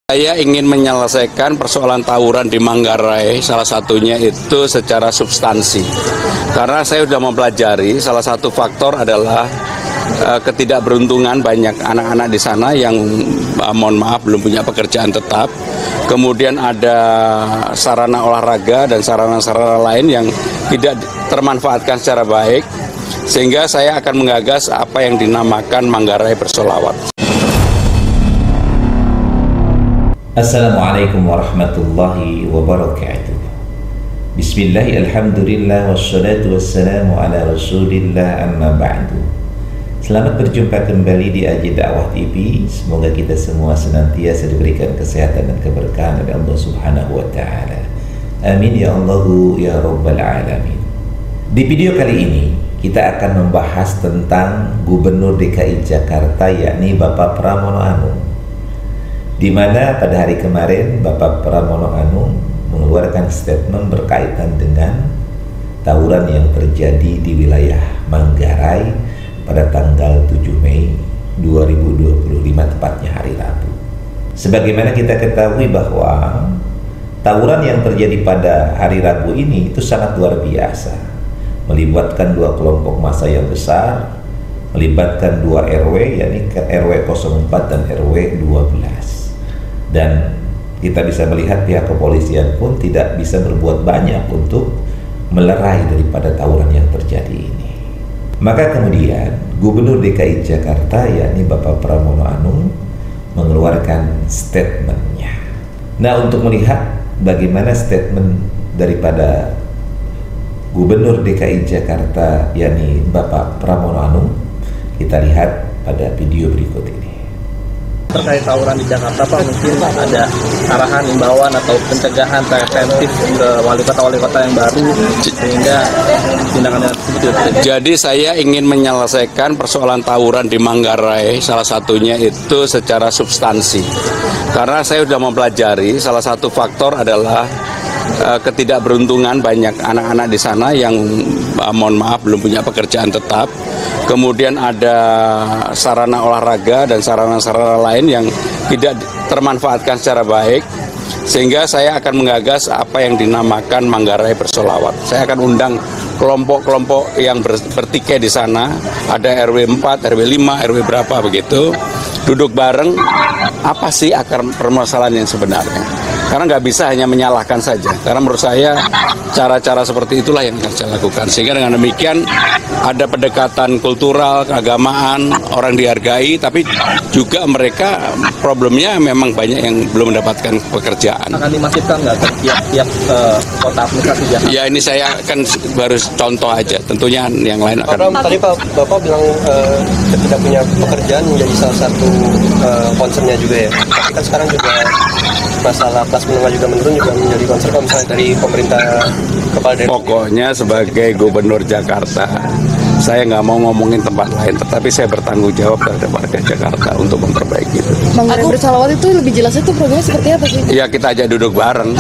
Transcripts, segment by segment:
Saya ingin menyelesaikan persoalan tawuran di Manggarai, salah satunya itu secara substansi. Karena saya sudah mempelajari, salah satu faktor adalah ketidakberuntungan banyak anak-anak di sana yang mohon maaf belum punya pekerjaan tetap. Kemudian ada sarana olahraga dan sarana-sarana lain yang tidak termanfaatkan secara baik. Sehingga saya akan menggagas apa yang dinamakan Manggarai Bersolawat. Assalamualaikum warahmatullahi wabarakatuh. Bismillah, alhamdulillah, wassalatu wassalamu ala rasulillah, amma ba'du. Selamat berjumpa kembali di Aji Dakwah TV. Semoga kita semua senantiasa diberikan kesehatan dan keberkahan oleh Allah subhanahu wa ta'ala. Amin ya Allahu ya Rabbal alamin. Di video kali ini kita akan membahas tentang Gubernur DKI Jakarta, yakni Bapak Pramono Anung, di mana pada hari kemarin Bapak Pramono Anung mengeluarkan statement berkaitan dengan tawuran yang terjadi di wilayah Manggarai pada tanggal 7 Mei 2025, tepatnya hari Rabu. Sebagaimana kita ketahui bahwa tawuran yang terjadi pada hari Rabu ini itu sangat luar biasa, melibatkan dua kelompok massa yang besar, melibatkan dua RW, yakni RW 04 dan RW 12. Dan kita bisa melihat pihak kepolisian pun tidak bisa berbuat banyak untuk melerai daripada tawuran yang terjadi ini. Maka kemudian Gubernur DKI Jakarta, yakni Bapak Pramono Anung, mengeluarkan statementnya. Nah, untuk melihat bagaimana statement daripada Gubernur DKI Jakarta, yakni Bapak Pramono Anung, kita lihat pada video berikut ini. Terkait tawuran di Jakarta, Pak, mungkin ada arahan, imbauan atau pencegahan preventif ke wali kota yang baru sehingga tindakan tersebut. Jadi saya ingin menyelesaikan persoalan tawuran di Manggarai, salah satunya itu secara substansi. Karena saya sudah mempelajari, salah satu faktor adalah ketidakberuntungan banyak anak-anak di sana yang mohon maaf belum punya pekerjaan tetap. Kemudian ada sarana olahraga dan sarana-sarana lain yang tidak termanfaatkan secara baik. Sehingga saya akan menggagas apa yang dinamakan Manggarai Bersolawat. Saya akan undang kelompok-kelompok yang bertikai di sana. Ada RW 4, RW 5, RW berapa begitu. Duduk bareng, apa sih akar permasalahan yang sebenarnya. Karena nggak bisa hanya menyalahkan saja. Karena menurut saya cara-cara seperti itulah yang akan saya lakukan. Sehingga dengan demikian ada pendekatan kultural, keagamaan, orang dihargai, tapi juga mereka problemnya memang banyak yang belum mendapatkan pekerjaan. Akan dimasifkan nggak ke tiap kota administrasi Jakarta? Ya, ini saya kan baru contoh aja. Tentunya yang lain akan. Tadi Bapak bilang ketika punya pekerjaan menjadi salah satu concernnya juga ya. Tapi kan sekarang juga masalah kelas menengah juga menurun, juga menjadi concern kalau misalnya dari pemerintah kepala daerah. Pokoknya sebagai Gubernur Jakarta, saya nggak mau ngomongin tempat lain, tetapi saya bertanggung jawab terhadap warga Jakarta untuk memperbaiki itu. Manggarai Bersolawat itu lebih jelasnya itu programnya seperti apa sih? Ya, kita ajak duduk bareng.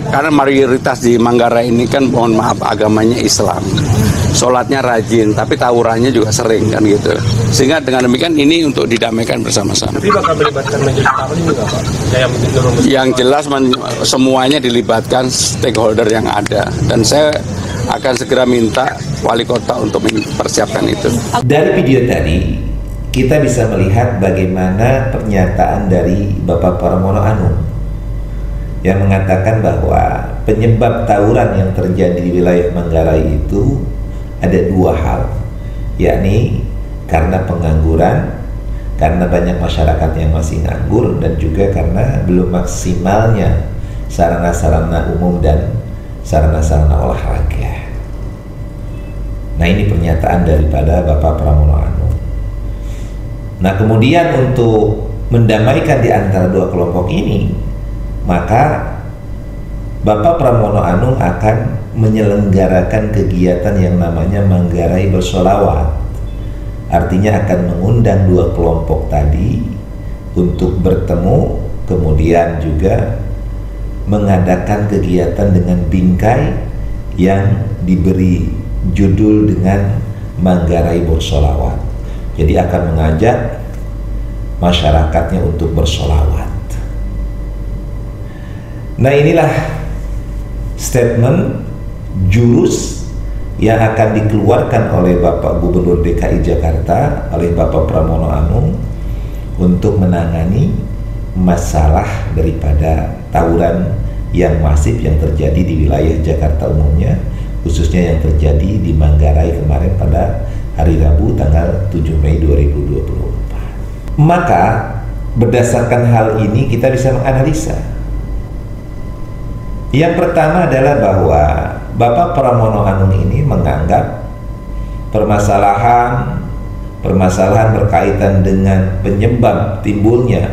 Karena mayoritas di Manggarai ini kan mohon maaf agamanya Islam. Sholatnya rajin, tapi tawurannya juga sering kan gitu. Sehingga dengan demikian ini untuk didamaikan bersama-sama. Tapi bakal melibatkan majelis taklim juga, Pak? Yang jelas semuanya dilibatkan stakeholder yang ada. Dan saya akan segera minta wali kota untuk mempersiapkan itu. Dari video tadi kita bisa melihat bagaimana pernyataan dari Bapak Pramono Anung yang mengatakan bahwa penyebab tawuran yang terjadi di wilayah Manggarai itu ada dua hal, yakni karena pengangguran, karena banyak masyarakat yang masih nganggur, dan juga karena belum maksimalnya sarana-sarana umum dan sarana-sarana olahraga. Nah, ini pernyataan daripada Bapak Pramono Anung. Nah, kemudian untuk mendamaikan di antara dua kelompok ini, maka Bapak Pramono Anung akan menyelenggarakan kegiatan yang namanya Manggarai Bersolawat. Artinya akan mengundang dua kelompok tadi untuk bertemu, kemudian juga mengadakan kegiatan dengan bingkai yang diberi judul dengan Manggarai Bersolawat. Jadi akan mengajak masyarakatnya untuk bersolawat. Nah, inilah statement jurus yang akan dikeluarkan oleh Bapak Gubernur DKI Jakarta, oleh Bapak Pramono Anung, untuk menangani masalah daripada tawuran yang masif yang terjadi di wilayah Jakarta umumnya, khususnya yang terjadi di Manggarai kemarin pada hari Rabu tanggal 7 Mei 2024. Maka berdasarkan hal ini kita bisa menganalisa. Yang pertama adalah bahwa Bapak Pramono Anung ini menganggap permasalahan berkaitan dengan penyebab timbulnya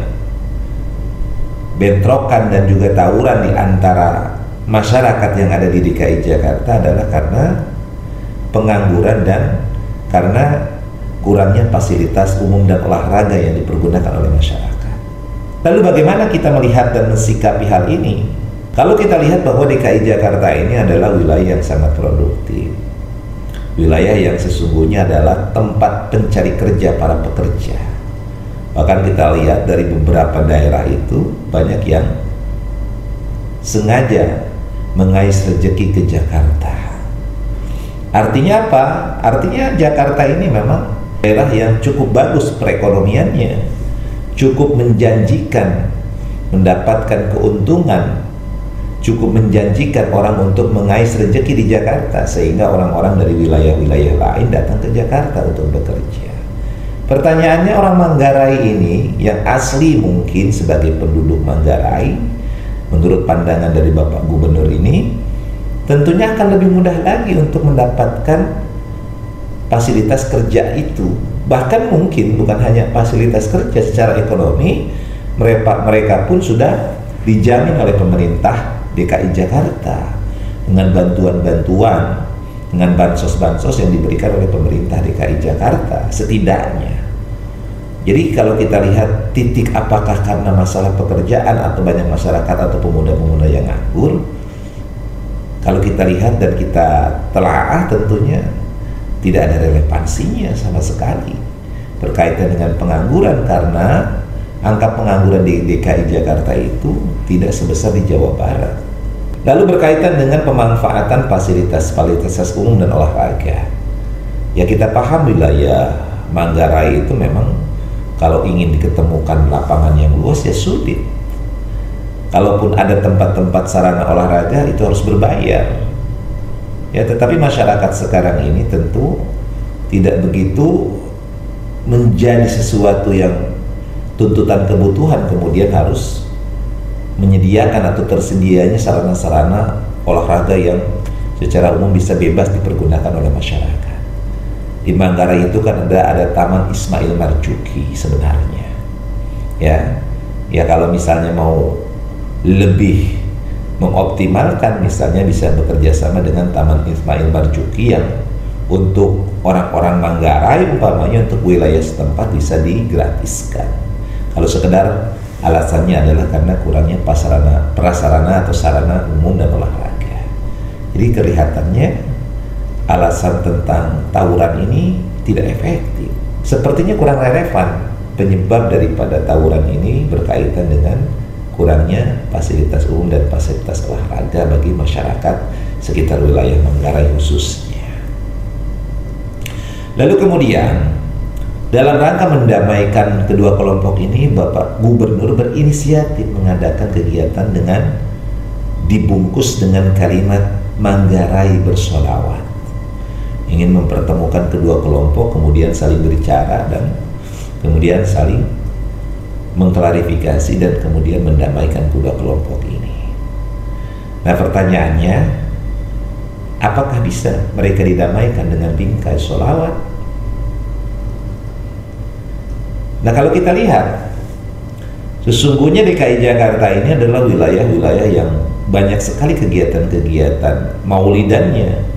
bentrokan dan juga tawuran di antara masyarakat yang ada di DKI Jakarta adalah karena pengangguran dan karena kurangnya fasilitas umum dan olahraga yang dipergunakan oleh masyarakat. Lalu bagaimana kita melihat dan mensikapi hal ini? Kalau kita lihat bahwa DKI Jakarta ini adalah wilayah yang sangat produktif, wilayah yang sesungguhnya adalah tempat pencari kerja para pekerja. Bahkan kita lihat dari beberapa daerah itu banyak yang sengaja mengais rezeki ke Jakarta. Artinya apa? Artinya Jakarta ini memang daerah yang cukup bagus perekonomiannya, cukup menjanjikan mendapatkan keuntungan, cukup menjanjikan orang untuk mengais rezeki di Jakarta, sehingga orang-orang dari wilayah-wilayah lain datang ke Jakarta untuk bekerja. Pertanyaannya, orang Manggarai ini yang asli mungkin sebagai penduduk Manggarai, menurut pandangan dari Bapak Gubernur ini, tentunya akan lebih mudah lagi untuk mendapatkan fasilitas kerja itu. Bahkan mungkin bukan hanya fasilitas kerja, secara ekonomi mereka pun sudah dijamin oleh pemerintah DKI Jakarta dengan bantuan-bantuan, dengan bansos-bansos yang diberikan oleh pemerintah DKI Jakarta setidaknya. Jadi kalau kita lihat titik apakah karena masalah pekerjaan atau banyak masyarakat atau pemuda-pemuda yang nganggur, kalau kita lihat dan kita telaah, tentunya tidak ada relevansinya sama sekali berkaitan dengan pengangguran, karena angka pengangguran di DKI Jakarta itu tidak sebesar di Jawa Barat. Lalu berkaitan dengan pemanfaatan fasilitas umum dan olahraga, ya kita paham wilayah Manggarai itu memang kalau ingin diketemukan lapangan yang luas ya sulit. Kalaupun ada tempat-tempat sarana olahraga itu harus berbayar. Ya, tetapi masyarakat sekarang ini tentu tidak begitu menjadi sesuatu yang tuntutan kebutuhan kemudian harus menyediakan atau tersedianya sarana-sarana olahraga yang secara umum bisa bebas dipergunakan oleh masyarakat. Di Manggarai itu kan ada Taman Ismail Marzuki sebenarnya. Ya kalau misalnya mau lebih mengoptimalkan, misalnya bisa bekerja sama dengan Taman Ismail Marzuki yang untuk orang-orang Manggarai umpamanya untuk wilayah setempat bisa digratiskan. Kalau sekedar alasannya adalah karena kurangnya prasarana atau sarana umum dan olahraga. Jadi kelihatannya alasan tentang tawuran ini tidak efektif. Sepertinya kurang relevan penyebab daripada tawuran ini berkaitan dengan kurangnya fasilitas umum dan fasilitas olahraga bagi masyarakat sekitar wilayah Manggarai khususnya. Lalu kemudian dalam rangka mendamaikan kedua kelompok ini, Bapak Gubernur berinisiatif mengadakan kegiatan dengan dibungkus dengan kalimat Manggarai bersolawat. Ingin mempertemukan kedua kelompok, kemudian saling berbicara dan kemudian saling mengklarifikasi dan kemudian mendamaikan kedua kelompok ini. Nah, pertanyaannya, apakah bisa mereka didamaikan dengan bingkai sholawat? Nah, kalau kita lihat, sesungguhnya DKI Jakarta ini adalah wilayah-wilayah yang banyak sekali kegiatan-kegiatan maulidannya,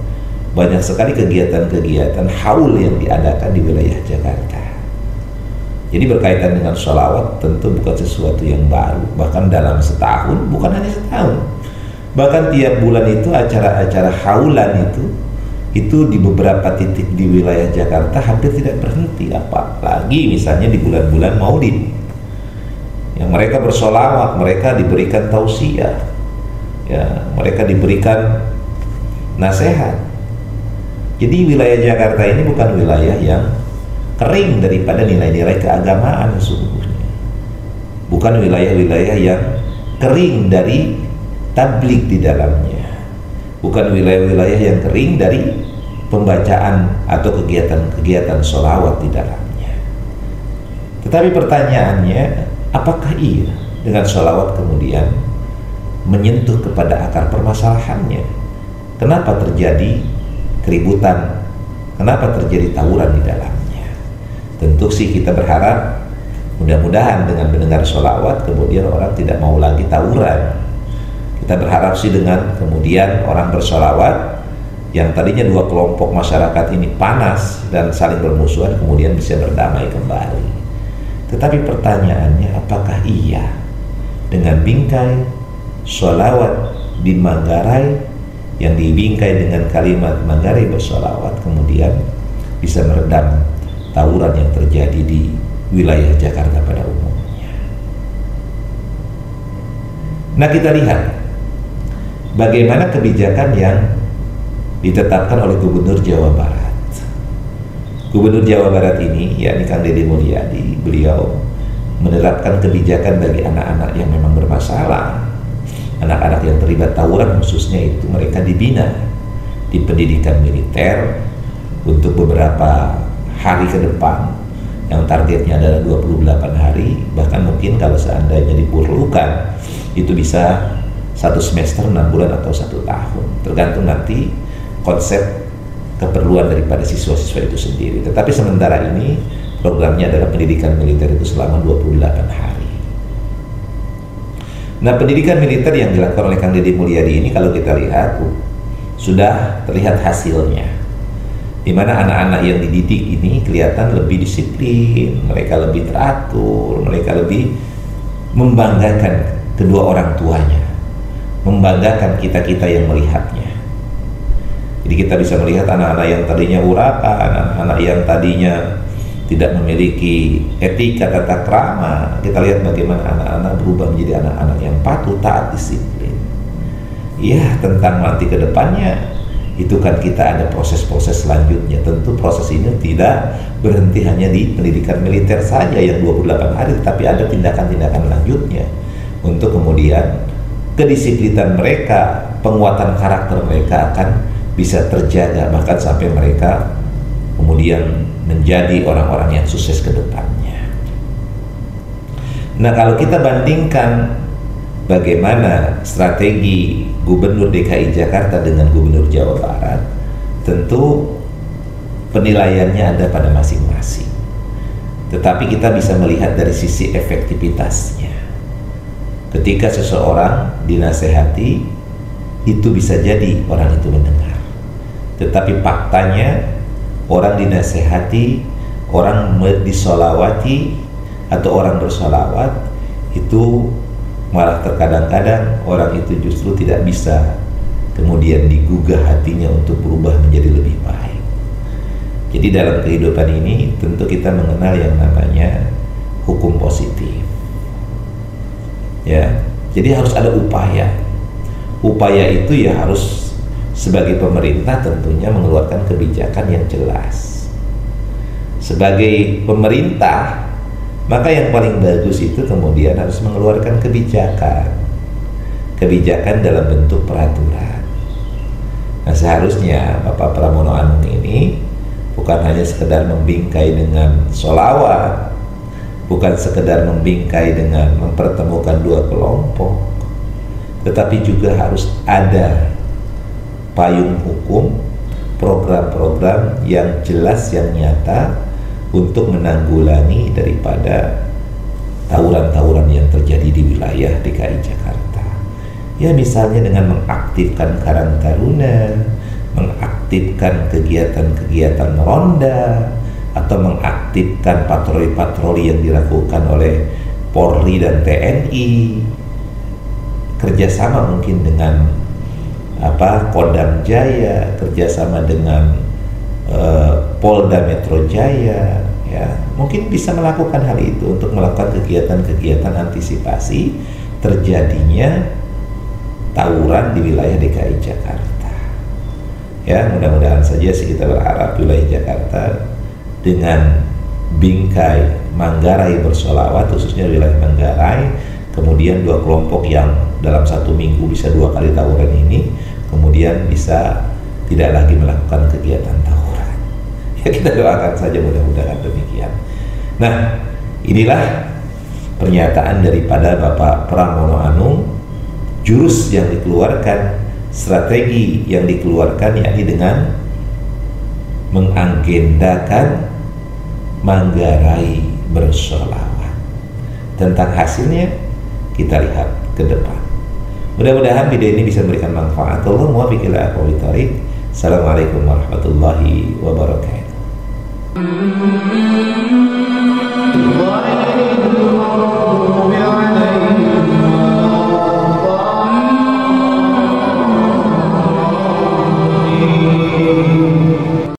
banyak sekali kegiatan-kegiatan haul yang diadakan di wilayah Jakarta. Jadi berkaitan dengan sholawat tentu bukan sesuatu yang baru. Bahkan dalam setahun, bukan hanya setahun, bahkan tiap bulan itu acara-acara haulan itu di beberapa titik di wilayah Jakarta hampir tidak berhenti. Apalagi misalnya di bulan-bulan Maulid, yang mereka bersolawat, mereka diberikan tausiah, ya, mereka diberikan nasihat. Jadi wilayah Jakarta ini bukan wilayah yang kering daripada nilai-nilai keagamaan sesungguhnya. Bukan wilayah-wilayah yang kering dari tabligh di dalamnya. Bukan wilayah-wilayah yang kering dari pembacaan atau kegiatan-kegiatan sholawat di dalamnya. Tetapi pertanyaannya, apakah iya dengan sholawat kemudian menyentuh kepada akar permasalahannya? Kenapa terjadi keributan? Kenapa terjadi tawuran di dalamnya? Tentu sih kita berharap mudah-mudahan dengan mendengar sholawat kemudian orang tidak mau lagi tawuran. Kita berharap sih dengan kemudian orang bersholawat yang tadinya dua kelompok masyarakat ini panas dan saling bermusuhan kemudian bisa berdamai kembali. Tetapi pertanyaannya, apakah iya dengan bingkai sholawat di Manggarai yang dibingkai dengan kalimat Manggarai bersholawat kemudian bisa meredam tawuran yang terjadi di wilayah Jakarta pada umumnya? Nah, kita lihat bagaimana kebijakan yang ditetapkan oleh Gubernur Jawa Barat. Gubernur Jawa Barat ini, yakni Kang Deddy Mulyadi, beliau menerapkan kebijakan bagi anak-anak yang memang bermasalah. Anak-anak yang terlibat tawuran khususnya itu mereka dibina di pendidikan militer untuk beberapa hari ke depan, yang targetnya adalah 28 hari, bahkan mungkin kalau seandainya diperlukan itu bisa 1 semester, 6 bulan atau 1 tahun, tergantung nanti konsep keperluan daripada siswa-siswa itu sendiri. Tetapi sementara ini programnya adalah pendidikan militer itu selama 28 hari. Nah, pendidikan militer yang dilakukan oleh Kang Deddy Mulyadi ini kalau kita lihat sudah terlihat hasilnya, di mana anak-anak yang dididik ini kelihatan lebih disiplin, mereka lebih teratur, mereka lebih membanggakan kedua orang tuanya, membanggakan kita-kita yang melihatnya. Jadi kita bisa melihat anak-anak yang tadinya urapan, anak-anak yang tadinya tidak memiliki etika tata krama, kita lihat bagaimana anak-anak berubah menjadi anak-anak yang patuh, taat, disiplin. Ya, tentang nanti ke depannya itu kan kita ada proses-proses selanjutnya. Tentu proses ini tidak berhenti hanya di pendidikan militer saja yang 28 hari, tapi ada tindakan-tindakan lanjutnya untuk kemudian kedisiplinan mereka, penguatan karakter mereka akan bisa terjaga, bahkan sampai mereka kemudian menjadi orang-orang yang sukses ke depannya. Nah, kalau kita bandingkan bagaimana strategi Gubernur DKI Jakarta dengan Gubernur Jawa Barat, tentu penilaiannya ada pada masing-masing. Tetapi kita bisa melihat dari sisi efektivitasnya. Ketika seseorang dinasehati, itu bisa jadi orang itu mendengar. Tetapi faktanya orang dinasehati, orang disolawati atau orang bersolawat itu malah terkadang-kadang orang itu justru tidak bisa kemudian digugah hatinya untuk berubah menjadi lebih baik. Jadi dalam kehidupan ini tentu kita mengenal yang namanya hukum positif. Ya, jadi harus ada upaya. Upaya itu ya harus sebagai pemerintah tentunya mengeluarkan kebijakan yang jelas. Sebagai pemerintah, maka yang paling bagus itu kemudian harus mengeluarkan kebijakan dalam bentuk peraturan. Nah, seharusnya Bapak Pramono Anung ini bukan hanya sekedar membingkai dengan sholawat, bukan sekedar membingkai dengan mempertemukan dua kelompok, tetapi juga harus ada payung hukum, program-program yang jelas, yang nyata untuk menanggulangi daripada tawuran-tawuran yang terjadi di wilayah DKI Jakarta. Ya, misalnya dengan mengaktifkan Karang Taruna, mengaktifkan kegiatan-kegiatan ronda, atau mengaktifkan patroli-patroli yang dilakukan oleh Polri dan TNI, kerjasama mungkin dengan Kodam Jaya, kerjasama dengan Polda Metro Jaya, ya mungkin bisa melakukan hal itu untuk melakukan kegiatan-kegiatan antisipasi terjadinya tawuran di wilayah DKI Jakarta. Ya, mudah-mudahan saja sih kita berharap wilayah Jakarta dengan bingkai Manggarai bersolawat, khususnya wilayah Manggarai, kemudian dua kelompok yang dalam satu minggu bisa 2 kali tawuran ini, kemudian bisa tidak lagi melakukan kegiatan tawuran. Ya, kita doakan saja mudah-mudahan demikian. Nah, inilah pernyataan daripada Bapak Pramono Anung, jurus yang dikeluarkan, strategi yang dikeluarkan, yakni dengan mengagendakan Manggarai bersolawat. Tentang hasilnya kita lihat ke depan. Mudah-mudahan video ini bisa memberikan manfaat. Allahumma muwaffiq ila aqwamit thoriq. Assalamualaikum warahmatullahi wabarakatuh.